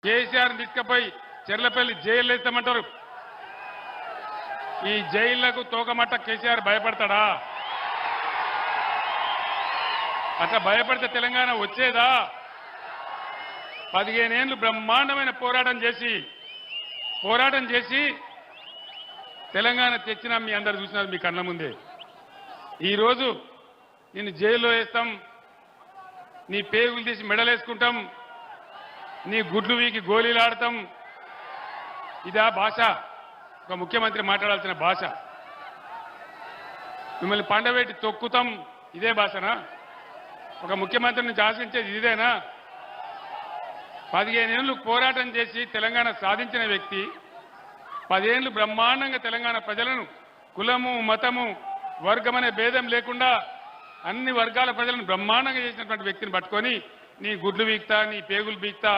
కేసీఆర్ తీసుకుపోయి చెర్లపల్లి జైలు వేస్తామంటారు. ఈ జైళ్లకు తోకమట్ట కేసీఆర్ భయపడతాడా? అట్లా భయపడితే తెలంగాణ వచ్చేదా? 15 ఏళ్ళు బ్రహ్మాండమైన పోరాటం చేసి తెలంగాణ తెచ్చినా మీ అందరు చూసినారు మీ కళ్ళ ముందే. ఈరోజు నిన్ను జైల్లో వేస్తాం, నీ పేగులు తీసి మెడలేసుకుంటాం, నీ గుడ్లు వీకి గోళీలు ఆడతాం. ఇదా భాష? ఒక ముఖ్యమంత్రి మాట్లాడాల్సిన భాష? మిమ్మల్ని పండబెట్టి తొక్కుతాం, ఇదే భాషనా? ఒక ముఖ్యమంత్రిని శాసించేది ఇదేనా? 15 ఏళ్ళు పోరాటం చేసి తెలంగాణ సాధించిన వ్యక్తి, 10 ఏళ్ళు బ్రహ్మాండంగా తెలంగాణ ప్రజలను కులము మతము వర్గమనే భేదం లేకుండా అన్ని వర్గాల ప్రజలను బ్రహ్మాండంగా చేసినటువంటి వ్యక్తిని పట్టుకొని నీ గుడ్లు బీక్తా, నీ పేగులు బీక్తా,